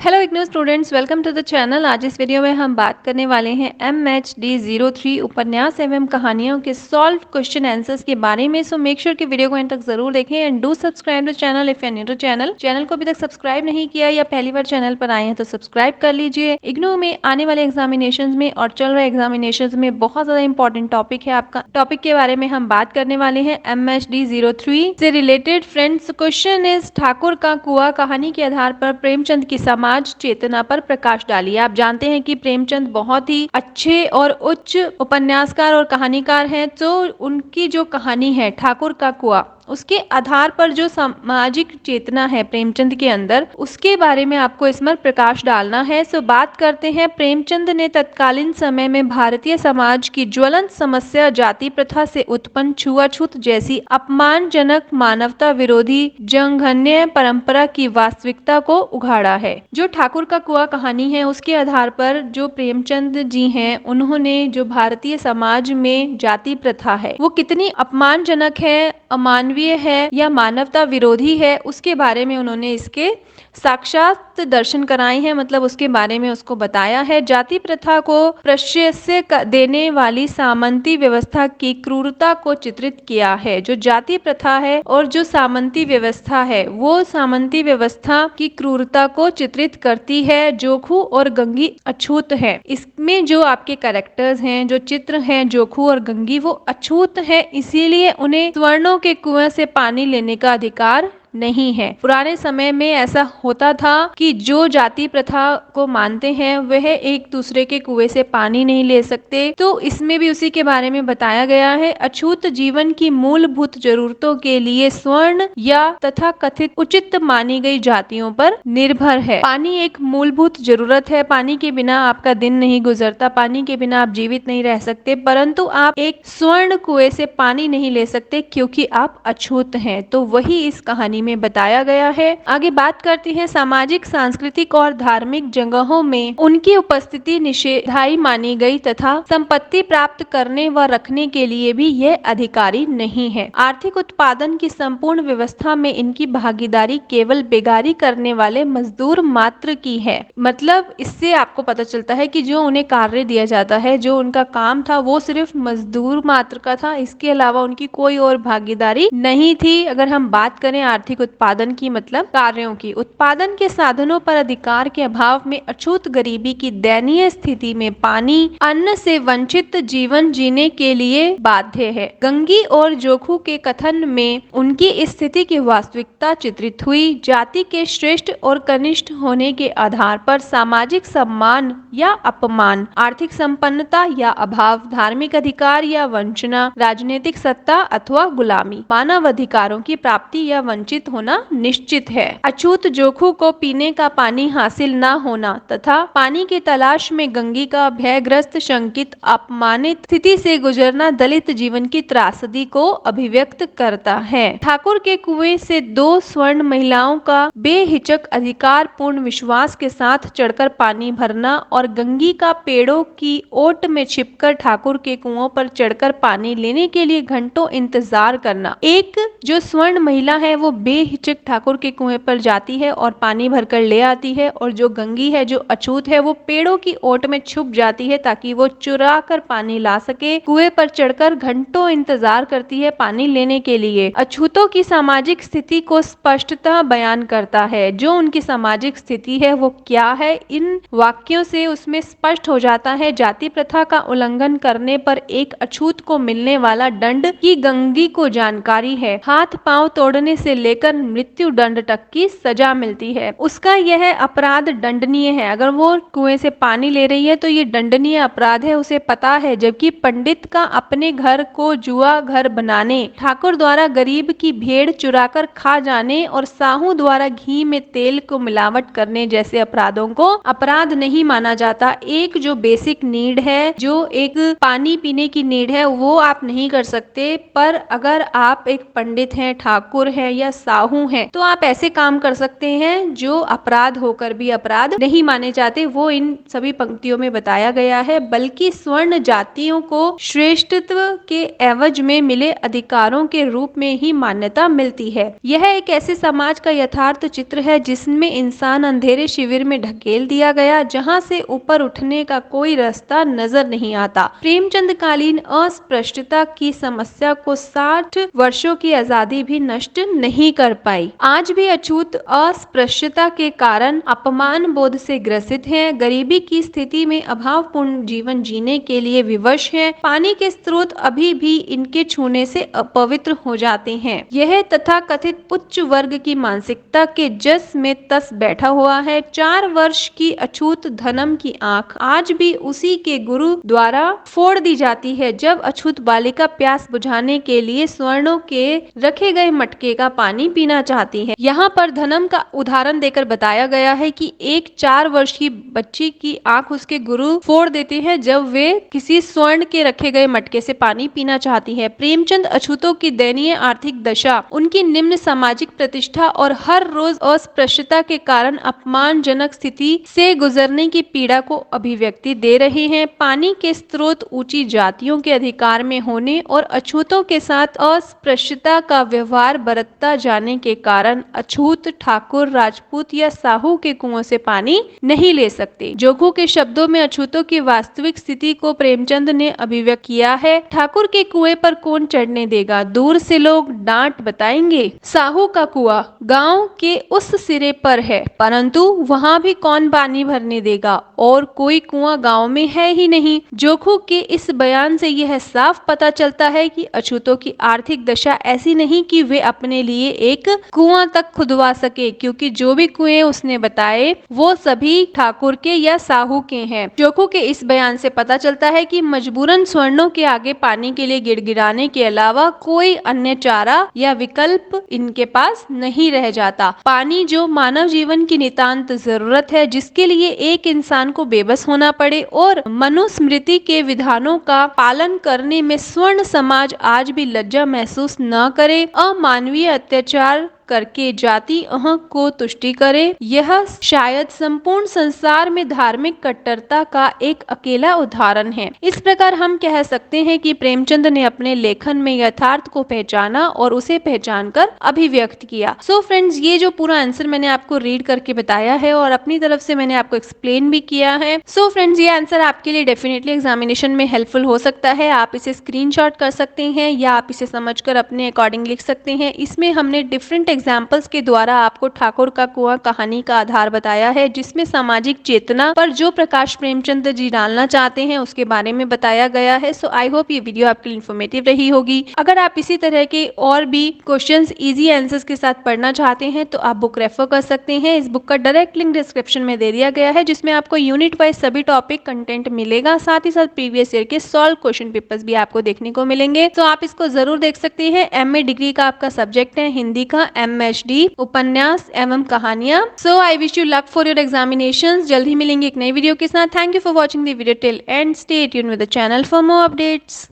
Hello IGNOU students, welcome to the channel. आज इस video में हम बात करने वाले हैं MHD03 उपन्यास एवं कहानियों के सॉल्व क्वेश्चन आंसर्स के बारे में। सो मेक श्योर कि वीडियो को एंड तक जरूर देखें and do subscribe the channel if you are new to channel को अभी तक सब्सक्राइब नहीं किया या पहली बार चैनल पर आए हैं तो सब्सक्राइब कर लीजिए। इग्नू में आने वाले एग्जामिनेशन में और चल रहे एग्जामिनेशन में बहुत ज्यादा इंपॉर्टेंट टॉपिक है। आपका टॉपिक के बारे में हम बात करने वाले हैं MHD03 से related. Friends, question is Thakur का कुआं कहानी के आधार पर प्रेमचंद की समाज चेतना पर प्रकाश डालिए। आप जानते हैं कि प्रेमचंद बहुत ही अच्छे और उच्च उपन्यासकार और कहानीकार हैं। तो उनकी जो कहानी है ठाकुर का कुआं, उसके आधार पर जो सामाजिक चेतना है प्रेमचंद के अंदर, उसके बारे में आपको इसमें प्रकाश डालना है। सो बात करते हैं। प्रेमचंद ने तत्कालीन समय में भारतीय समाज की ज्वलंत समस्या जाति प्रथा से उत्पन्न छुआछूत जैसी अपमानजनक मानवता विरोधी जघन्य परंपरा की वास्तविकता को उघाड़ा है। जो ठाकुर का कुआं कहानी है उसके आधार पर जो प्रेमचंद जी हैं, उन्होंने जो भारतीय समाज में जाति प्रथा है वो कितनी अपमानजनक है, अमानवीय है या मानवता विरोधी है, उसके बारे में उन्होंने इसके साक्षात दर्शन कराए हैं। मतलब उसके बारे में उसको बताया है। जाति प्रथा को प्रश्रय देने वाली सामंती व्यवस्था की क्रूरता को चित्रित किया है। जो जाति प्रथा है और जो सामंती व्यवस्था है वो सामंती व्यवस्था की क्रूरता को चित्रित करती है। जोखू और गंगी अछूत है। इसमें जो आपके कैरेक्टर्स हैं, जो चित्र हैं जोखू और गंगी, वो अछूत है, इसीलिए उन्हें स्वर्णों के कुएं से पानी लेने का अधिकार नहीं है। पुराने समय में ऐसा होता था कि जो जाति प्रथा को मानते हैं वह एक दूसरे के कुएं से पानी नहीं ले सकते। तो इसमें भी उसी के बारे में बताया गया है। अछूत जीवन की मूलभूत जरूरतों के लिए स्वर्ण या तथा कथित उचित मानी गई जातियों पर निर्भर है। पानी एक मूलभूत जरूरत है। पानी के बिना आपका दिन नहीं गुजरता, पानी के बिना आप जीवित नहीं रह सकते, परंतु आप एक स्वर्ण कुएं से पानी नहीं ले सकते क्योंकि आप अछूत हैं। तो वही इस कहानी में बताया गया है। आगे बात करती हैं। सामाजिक, सांस्कृतिक और धार्मिक जगहों में उनकी उपस्थिति निषेधाई मानी गई तथा संपत्ति प्राप्त करने व रखने के लिए भी यह अधिकारी नहीं है। आर्थिक उत्पादन की संपूर्ण व्यवस्था में इनकी भागीदारी केवल बेगारी करने वाले मजदूर मात्र की है। मतलब इससे आपको पता चलता है कि जो उन्हें कार्य दिया जाता है, जो उनका काम था, वो सिर्फ मजदूर मात्र का था। इसके अलावा उनकी कोई और भागीदारी नहीं थी। अगर हम बात करें आर्थिक उत्पादन की, मतलब कार्यों की, उत्पादन के साधनों पर अधिकार के अभाव में अछूत गरीबी की दयनीय स्थिति में पानी, अन्न से वंचित जीवन जीने के लिए बाध्य है। गंगी और जोखू के कथन में उनकी स्थिति की वास्तविकता चित्रित हुई। जाति के श्रेष्ठ और कनिष्ठ होने के आधार पर सामाजिक सम्मान या अपमान, आर्थिक संपन्नता या अभाव, धार्मिक अधिकार या वंचना, राजनीतिक सत्ता अथवा गुलामी, मानव अधिकारों की प्राप्ति या वंचित होना निश्चित है। अछूत जोखू को पीने का पानी हासिल न होना तथा पानी की तलाश में गंगी का भयग्रस्त, शंकित, अपमानित स्थिति से गुजरना दलित जीवन की त्रासदी को अभिव्यक्त करता है। ठाकुर के कुएं से दो स्वर्ण महिलाओं का बेहिचक अधिकार पूर्ण विश्वास के साथ चढ़कर पानी भरना और गंगी का पेड़ों की ओट में छिपकर ठाकुर के कुओं पर चढ़कर पानी लेने के लिए घंटों इंतजार करना। एक जो स्वर्ण महिला है वो बेहिचक ठाकुर के कुएं पर जाती है और पानी भरकर ले आती है, और जो गंगी है, जो अछूत है, वो पेड़ों की ओट में छुप जाती है ताकि वो चुरा कर पानी ला सके। कुएं पर चढ़कर घंटों इंतजार करती है पानी लेने के लिए। अछूतों की सामाजिक स्थिति को स्पष्टतः बयान करता है। जो उनकी सामाजिक स्थिति है वो क्या है, इन वाक्यों से उसमें स्पष्ट हो जाता है। जाति प्रथा का उल्लंघन करने पर एक अछूत को मिलने वाला दंड की गंगी को जानकारी है। हाथ पांव तोड़ने से लेकर मृत्यु दंड तक की सजा मिलती है। उसका यह अपराध दंडनीय है। अगर वो कुएं से पानी ले रही है तो ये दंडनीय अपराध है, उसे पता है। जबकि पंडित का अपने घर को जुआ घर बनाने, ठाकुर द्वारा गरीब की भेड़ चुराकर खा जाने और साहू द्वारा घी में तेल को मिलावट करने जैसे अपराधों को अपराध नहीं माना जाता। एक जो बेसिक नीड है, जो एक पानी पीने की नीड है, वो आप नहीं कर सकते। पर अगर आप एक पंडित हैं, ठाकुर है या साहू हैं। तो आप ऐसे काम कर सकते हैं जो अपराध होकर भी अपराध नहीं माने जाते, वो इन सभी पंक्तियों में बताया गया है। बल्कि स्वर्ण जातियों को श्रेष्ठत्व के एवज में मिले अधिकारों के रूप में ही मान्यता मिलती है। यह एक ऐसे समाज का यथार्थ चित्र है जिसमें इंसान अंधेरे शिविर में ढकेल दिया गया, जहां से ऊपर उठने का कोई रास्ता नजर नहीं आता। प्रेमचंद कालीन अस्पृश्यता की समस्या को 60 वर्षों की आजादी भी नष्ट नहीं कर पाई। आज भी अछूत अस्पृश्यता के कारण अपमान बोध से ग्रसित हैं, गरीबी की स्थिति में अभावपूर्ण जीवन जीने के लिए विवश हैं, पानी के स्रोत अभी भी इनके छूने से अपवित्र हो जाते हैं। यह तथा कथित उच्च वर्ग की मानसिकता के जस में तस बैठा हुआ है। 4 वर्ष की अछूत धनम की आंख आज भी उसी के गुरु द्वारा फोड़ दी जाती है जब अछूत बालिका प्यास बुझाने के लिए स्वर्णों के रखे गए मटके का पानी पीना चाहती है। यहाँ पर धनम का उदाहरण देकर बताया गया है कि एक 4 वर्ष की बच्ची की आंख उसके गुरु फोड़ देते हैं जब वे किसी स्वर्ण के रखे गए मटके से पानी पीना चाहती है। प्रेमचंद अछूतों की दयनीय आर्थिक दशा, उनकी निम्न सामाजिक प्रतिष्ठा और हर रोज अस्पृश्यता के कारण अपमानजनक स्थिति से गुजरने की पीड़ा को अभिव्यक्ति दे रहे हैं। पानी के स्रोत ऊंची जातियों के अधिकार में होने और अछूतों के साथ अस्पृश्यता का व्यवहार बरतता जाने के कारण अछूत ठाकुर, राजपूत या साहू के कुओं से पानी नहीं ले सकते। जोखू के शब्दों में अछूतों की वास्तविक स्थिति को प्रेमचंद ने अभिव्यक्त किया है। ठाकुर के कुएं पर कौन चढ़ने देगा, दूर से लोग डांट बताएंगे। साहू का कुआं गांव के उस सिरे पर है, परंतु वहां भी कौन पानी भरने देगा और कोई कुआं गांव में है ही नहीं। जोखू के इस बयान से यह साफ पता चलता है कि अछूतों की आर्थिक दशा ऐसी नहीं कि वे अपने लिए एक कुआं तक खुदवा सके, क्योंकि जो भी कुएं उसने बताए वो सभी ठाकुर के या साहू के हैं। जोखू के इस बयान से पता चलता है कि मजबूरन स्वर्णों के आगे पानी के लिए गिड़गिड़ाने के अलावा कोई अन्य चारा या विकल्प इनके पास नहीं रह जाता। पानी जो मानव जीवन की नितांत जरूरत है, जिसके लिए एक इंसान को बेबस होना पड़े और मनुस्मृति के विधानों का पालन करने में स्वर्ण समाज आज भी लज्जा महसूस न करे, अमानवीय अत्याचार करके जाति अह को तुष्टि करे, यह शायद संपूर्ण संसार में धार्मिक कट्टरता का एक अकेला उदाहरण है। इस प्रकार हम कह सकते हैं कि प्रेमचंद ने अपने लेखन में यथार्थ को पहचाना और उसे पहचानकर अभिव्यक्त किया। सो फ्रेंड्स, ये जो पूरा आंसर मैंने आपको रीड करके बताया है और अपनी तरफ से मैंने आपको एक्सप्लेन भी किया है। सो फ्रेंड्स, ये आंसर आपके लिए डेफिनेटली एग्जामिनेशन में हेल्पफुल हो सकता है। आप इसे स्क्रीनशॉट कर सकते हैं या आप इसे समझकर अपने अकॉर्डिंग लिख सकते हैं। इसमें हमने डिफरेंट एग्जाम्पल्स के द्वारा आपको ठाकुर का कुआं कहानी का आधार बताया है, जिसमें सामाजिक चेतना पर जो प्रकाश प्रेमचंद जी डालना चाहते हैं उसके बारे में बताया गया है। सो आई होप ये वीडियो आपके लिए इन्फॉर्मेटिव रही होगी। अगर आप इसी तरह के और भी क्वेश्चंस इजी आंसर्स के साथ पढ़ना चाहते हैं तो आप बुक रेफर कर सकते हैं। इस बुक का डायरेक्ट लिंक डिस्क्रिप्शन में दे दिया गया है, जिसमें आपको यूनिट वाइज सभी टॉपिक कंटेंट मिलेगा, साथ ही साथ प्रीवियस ईयर के सॉल्व क्वेश्चन पेपर्स भी आपको देखने को मिलेंगे। तो आप इसको जरूर देख सकते हैं। एमए डिग्री का आपका सब्जेक्ट है हिंदी का, एमएचडी उपन्यास एवं कहानियां। So I wish you luck for your examinations. जल्द ही मिलेंगे एक नई वीडियो के साथ। Thank you for watching the video till end stay tuned with the channel for more updates.